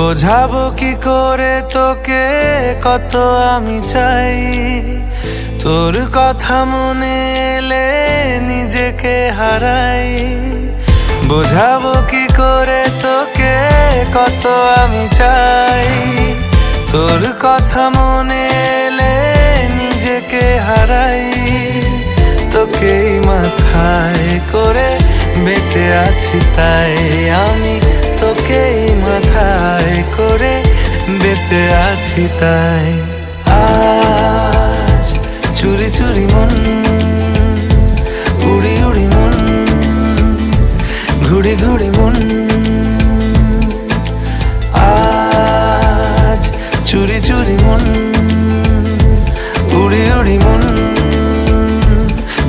বোঝাবো কি করে তোকে কত আমি চাই, তোর কথা মনে এলে নিজেকে হারাই। বোঝাবো কি করে তোকে কত আমি চাই, তোর কথা মনে এলে নিজেকে হারাই। তোকেই মাথায় করে বেঁচে আছি তাই আমি, তোকেই মাথায় করে বেঁচে আছি তাই। আজ চুরি চুরি মন, উড়ি উড়ি মন, ঘুড়ি ঘুড়ি মন। আজ চুরি চুরি মন, উড়ি উড়ি মন,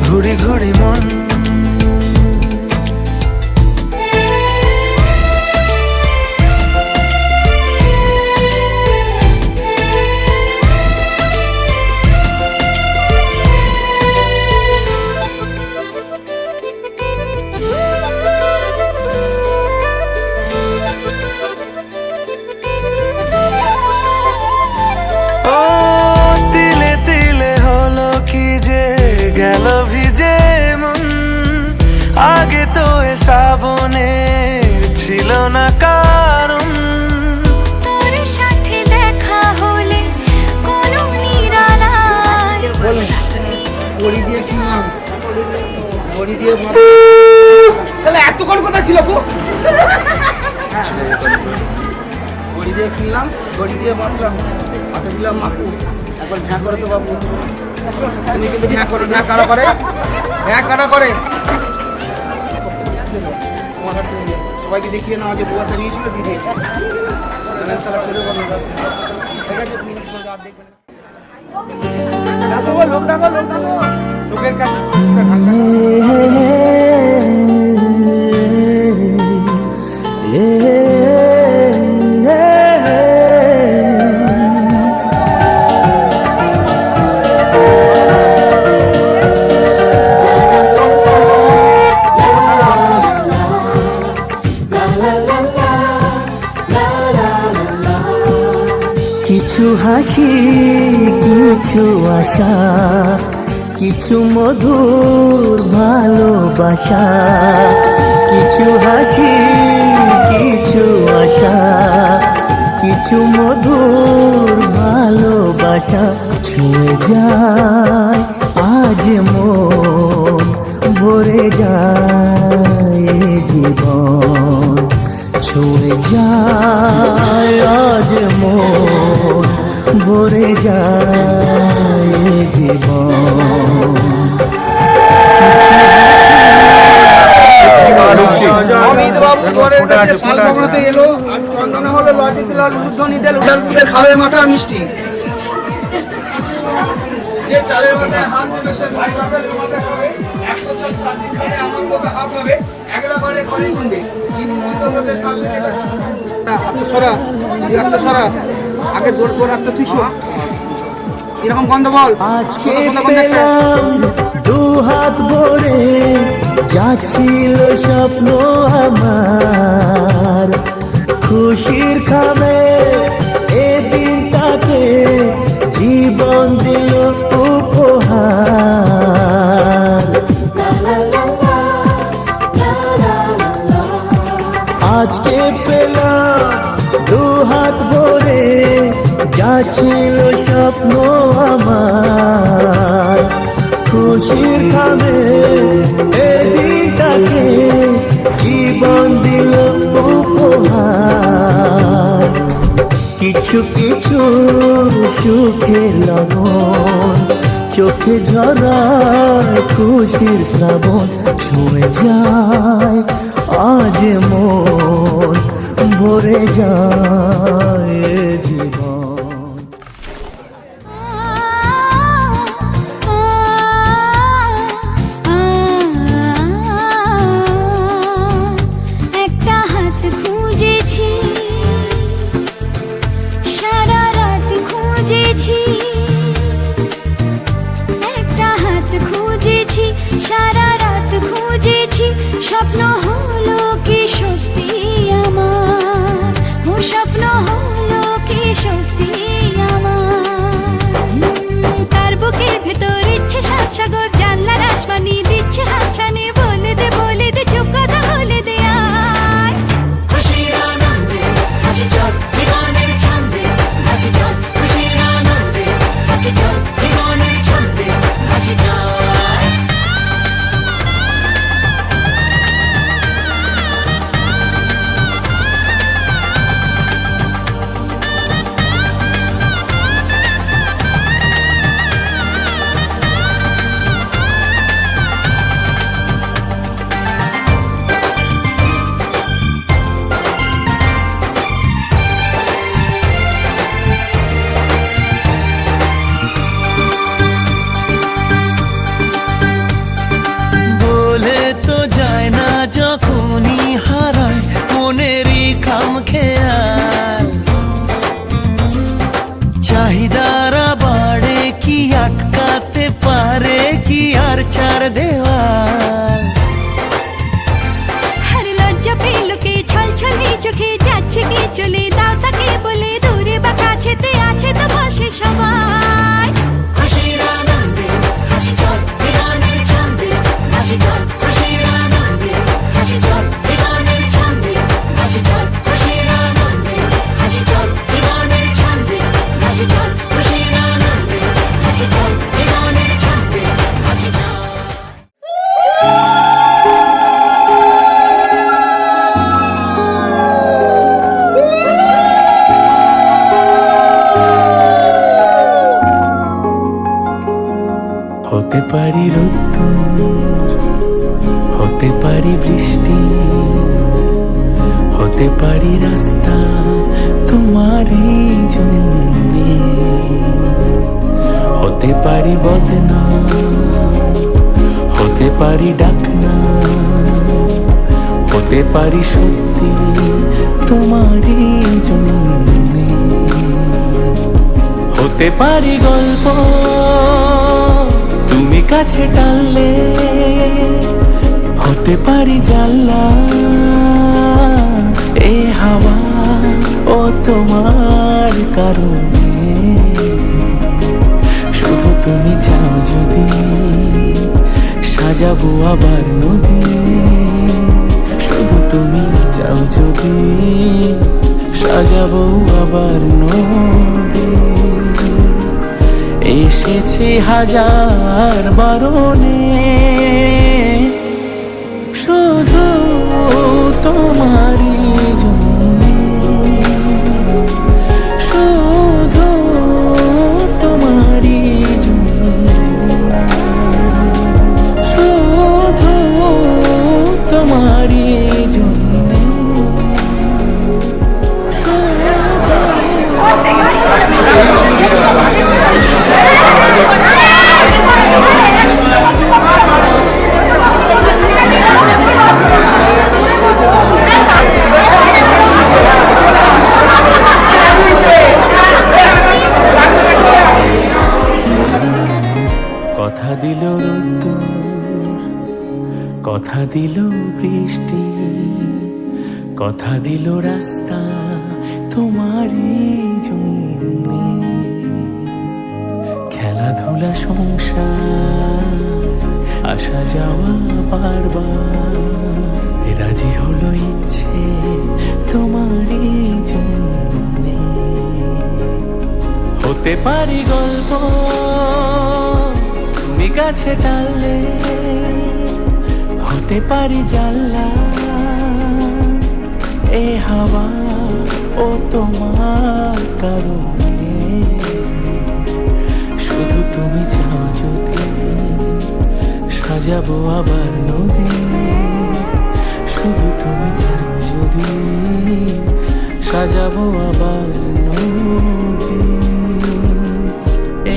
ঘুড়ি ঘুড়ি মন। গেল ভিজে মন, আগে তো এ শ্রাবণের ছিল না কারণ। তোর সাথে দেখা হলে কোনো নিরালায় বড়ি দিয়ে কিনলাম, বড়ি দিয়ে তাহলে এতক্ষণ কথা ছিল গো। বড়ি দিয়ে কিনলাম, বড়ি দিয়ে মাখলাম, হাতে দিলাম মাখু। এখন ভ্যাঁ করে তো বাবু, তুমি কিন্তু ভ্যাঁ করো, ভ্যাঁ কারা করে, ভ্যাঁ কারা করে। সবাইকে দেখিয়ে নাও যে বুয়াটা নিয়েছিল, দিয়ে দিয়েছে। চলে গেল, ঠিক আছে, তুমি আর দেখবে না। ডাকো লোক, ডাকো লোক, ডাকো। চোখের কাছে চোখটা ঠান্ডা। কিছু হাসি, কিছু আশা, কিছু মধুর ভালোবাসা। কিছু হাসি, কিছু আশা, কিছু মধুর ভালোবাসা। ছুঁয়ে যায় আজ মন, ভরে যায় জীবন। ছুঁয়ে যায় আজ মন, ভরে যায় জীবন। অমিত বাবু ঘরের কাছে পাল ভ্রমণতে এলো, আর চন্দনা হলো লজিত লাল উদ্ধনি দিল উদালপুরের খাবে মাথা মিষ্টি। যে চালের মাথায় হাত দেবে সে ভাই বাপের মাথা খাবে। 100 চাল 7 দিন খাবে, আমার মতো হাত হবে একলা করে ঘরে গুন্ডে। চিনি মন্দ করতে খাবে না। হাত সরা, হাত সরা, আগে দৌড় দৌড় হাতটা তুই শো। এরকম গন্ধ বল। আজকে পেলাম দু হাত ভরে, যাচ্ছিল স্বপ্ন আমার। খুশির খাবে এ দিনটাকে জীবন দিল উপহার। আজকে পেলাম দু হাত ভরে, যাচ্ছিল স্বপ্ন আমার। খুশির খাবে এ দিনটাকে জীবন দিল উপহার। কিছু কিছু সুখে লগন, চোখে ঝরায় খুশির শ্রাবণ। ছুঁয়ে যায় আজ মন, ভরে যায় জীবন। একটা হাত খুঁজেছি, সারা রাত খুঁজেছি। একটা হাত খুঁজেছি, সারা রাত খুঁজেছি। স্বপ্ন হলো কি সত্যি আমার, ও স্বপ্ন হতে পারি রোদ্দুর, হতে পারি বৃষ্টি, হতে পারি রাস্তা তোমারই জন্যে, হতে পারি বদনাম, হতে পারি ডাকনা, হতে পারি সত্যি তোমারই জন্যে, হতে পারি গল্প তুমি কাছে টানলে, হতে পারি জানলা এই হাওয়া ও তোমার কারণে, শুধু তুমি চাও যদি সাজাবো আবার নদী, শুধু তুমি চাও যদি সাজাবো আবার নদী। এসেছি হাজার বারণে শুধু তোমারই জন্যে, শুধু তোমারই জন্যে, শুধু তোমারই জন্যে, কথা দিল রোদ্দুর, কথা দিল বৃষ্টি, কথা দিল রাস্তা তোমারই জন্যে, খেলাধুলা সংসার আসা যাওয়া বারবার, রাজি হলো ইচ্ছে তোমারই জন্যে, হতে পারি গল্প তুমি কাছে টানলে, হতে পারি জানলা এ হাওয়া ও তোমার কারণে, শুধু তুমি চাও যদি সাজাবো আবার নদী, শুধু তুমি চাও যদি সাজাবো আবার নদী।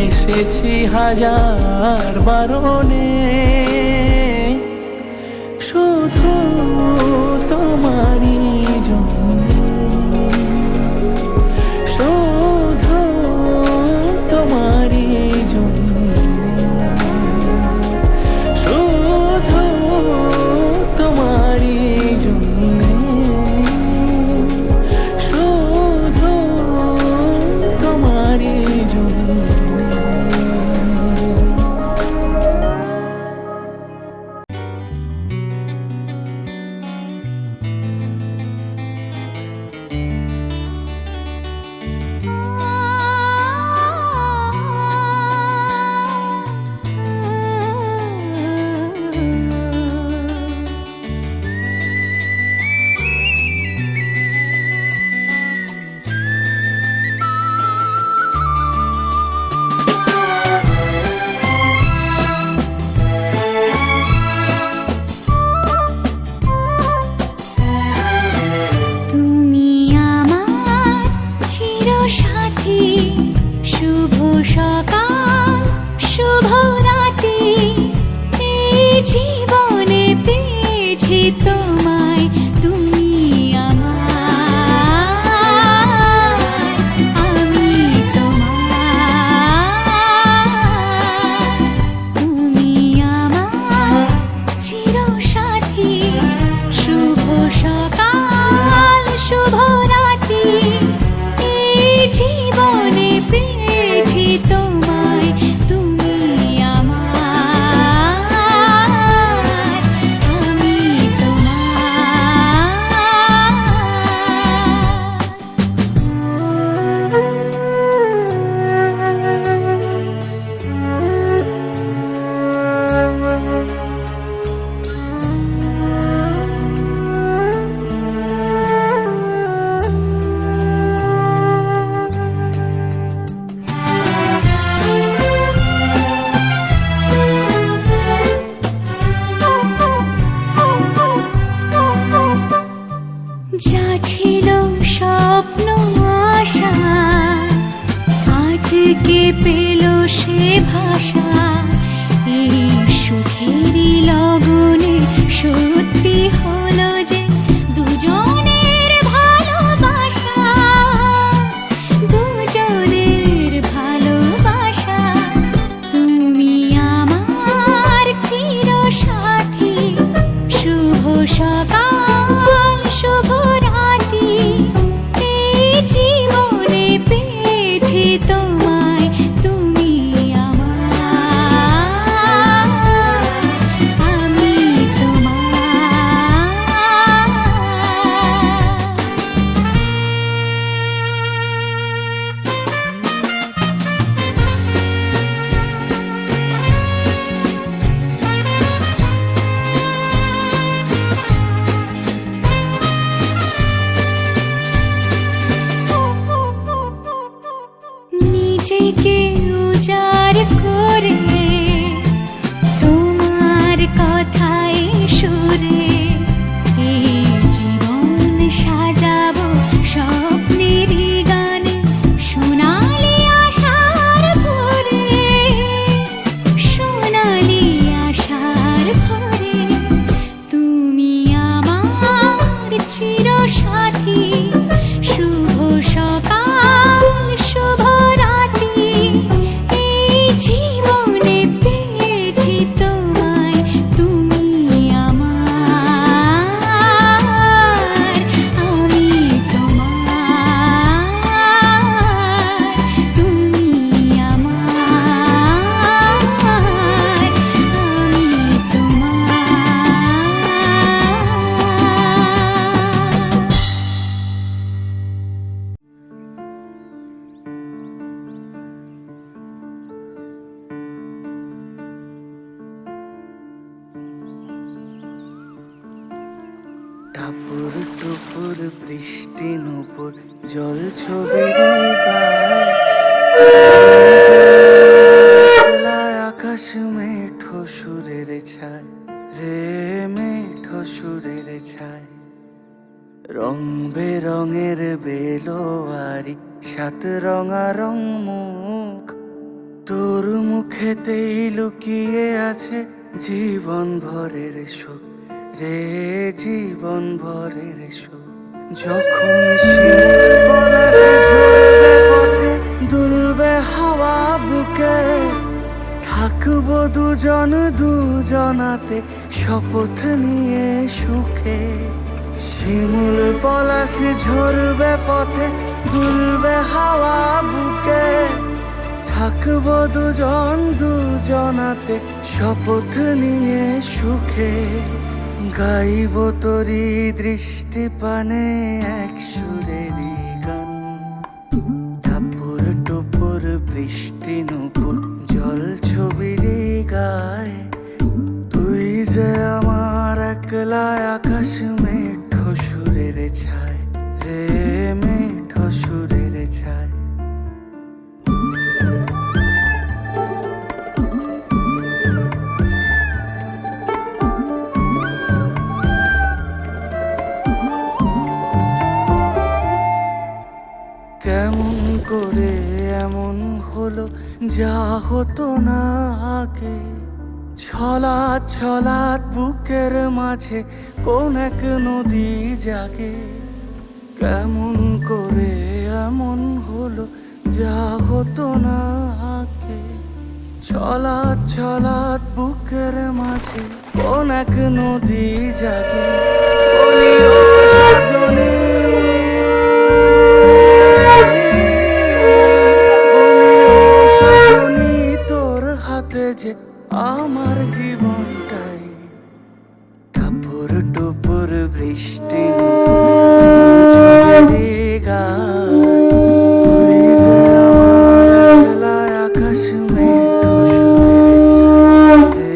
এসেছি হাজার বারণে শুধু তোমারই জন্যে, শুধু তোমারই জন্যে, শুধু তোমারই জন্যে, শুধু তোমারই জন্যে। ভাষা, এই সুখেরই লগনে সত্যি হলো যে দুজনের ভালোবাসা, দুজনের ভালোবাসা। তুমি আমার চিরসাথী, শুভ সকাল শুভ রাতি, এই জীবনে পেয়েছি তোমায়, তুমি আমার, আমি তোমার। নিজেকে উজাড় করে তোমার কথায় সুরে, এই জীবন সাজাবো স্বপ্নেরই গানে, সোনালি আশার ভরে, সোনালি আশার ভরে। তুমি আমার চিরসাথী, শুভ সকাল শুভ রাতি, এই জীবনে পেয়েছি তোমায়, তুমি আমার, আমি তোমার, তুমি আমার, আমি তোমার। টাপুর টুপুর বৃষ্টি নুপুর জল ছবির গায়, আকাশ মেঠো সুরের ছায় রে, মেঠো সুরের ছায়। রং বেরঙের বেলোয়ারি সাত রঙারং মুখ, তোর মুখেতেই লুকিয়ে আছে জীবন ভরের সুখ রে, জীবন ভরের সুখ। যখন শিমুল পলাশ ঝরবে পথে, দুলবে হাওয়া বুকে, থাকবো দুজন দুজনাতে শপথ নিয়ে সুখে। শিমুল পলাশ ঝরবে পথে, দুলবে হাওয়া বুকে, থাকবো দুজন দুজনাতে শপথ নিয়ে সুখে। গাইব তোরি দৃষ্টি পানে এক সুরেরই গান, টাপুর টুপুর বৃষ্টি নুপুর জল ছবির গায়। তুই যে আমার একলা আকাশ মেঠো সুরের ছায় রে, মেঠো সুরের ছায়। কেমন করে এমন হলো যা হতো না আগে, ছলাৎ ছলাৎ বুকের মাঝে কোন এক নদী জাগে। কেমন করে এমন হলো যা হতো না আগে, ছলাৎ ছলাৎ বুকের মাঝে কোন এক নদী জাগে। বলি ও সজনে, যে আমার জীবনটাই টাপুর টুপুর বৃষ্টি তুই যে আমার আকাশ মেঠো সুরে,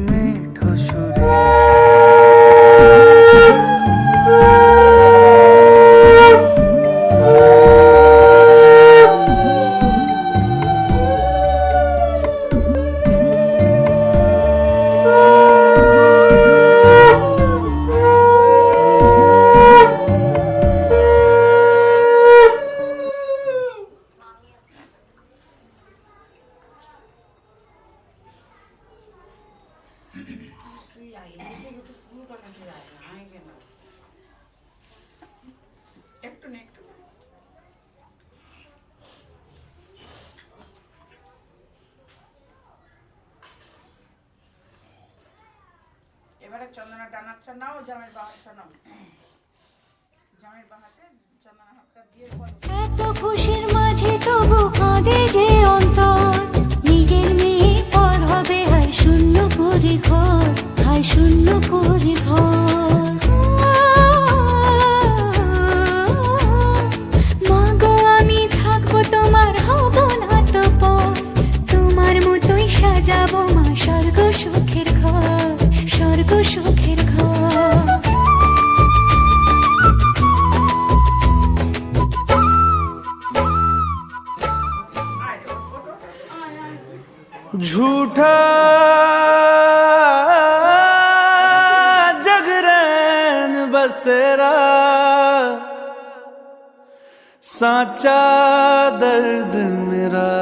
মেঠো সুরে। একটু না একটু না। এবারে চন্দনা ডানারটা নাও, জামের বাহারটা নাও। জামের বাহাতে চন্দনা হাতটা দিয়ে বলো। এত খুশির মাঝে তবু কাঁদে যে অন্তর, নিজের মেয়ে পর হবে হায় শূন্য করে ঘর, হায় শূন্য করে ঘর। মা গো আমি থাকবো তোমার, হব না তো পর, তোমার মতোই সাজাবো মা স্বর্গ সুখের ঘর, স্বর্গ সুখের ঘর। झूठा जगरैन बसेरा, साचा दर्द मेरा।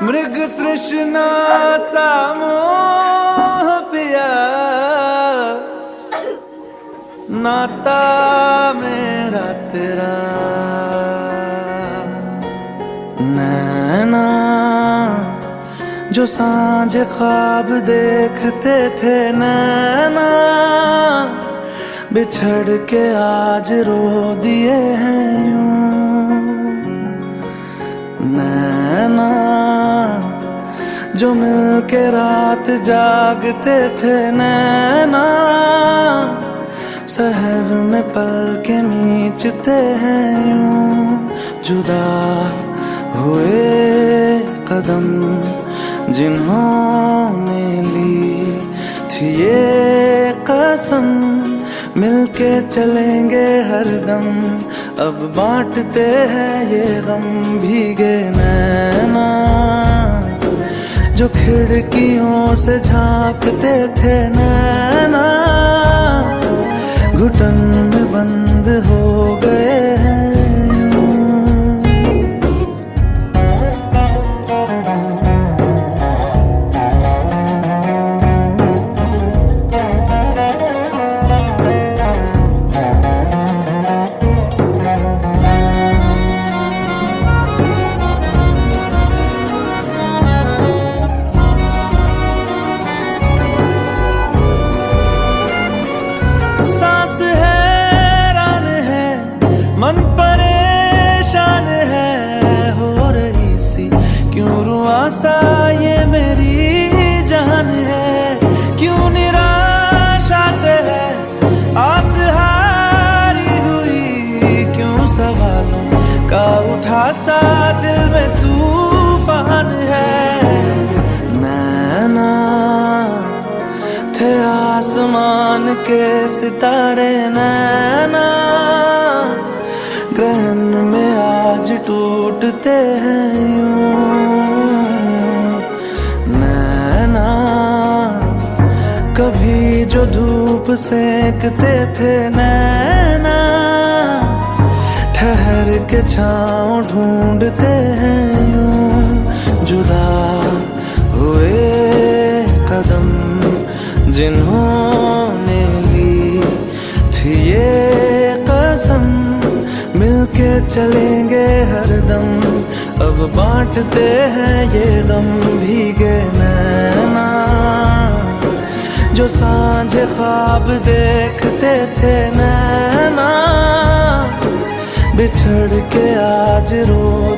मृग तृष्णा सा मोह पिया, नाता मेरा तेरा। नैना जो सांझ ख्वाब देखते थे, नैना बिछड़ के आज रो दिए हैं यूं। नैना जो मिलके रात जागते थे, नैना शहर में पल के मीचते हैं यूं। जुदा हुए कदम जिन्होंने ली थी ये कसम, मिलके चलेंगे हरदम, अब बांटते हैं ये गम। भीगे नैना जो खिड़कियों से झांकते थे, नैना घुटन में बंद हो गए हैं। मन परेशान है हो रही सी, क्यों रुआसा ये मेरी जान है। क्यों निराशा से है आस हारी हुई, क्यों सवालों का उठा सा दिल में तूफान है। नैना थे आसमान के सितारे, नैना ग्रहण में आज टूटते हैं यूं। नैना कभी जो धूप सेकते थे, नैना ठहर के छाँव ढूंढते हैं यूं। जुदा हुए कदम जिन्होंने ली थी ये कसम, मिलके चलेंगे हरदम, अब बांटते हैं ये गम। भीगे नैना जो सांझ ख्वाब देखते थे, नैना बिछड़ के आज रो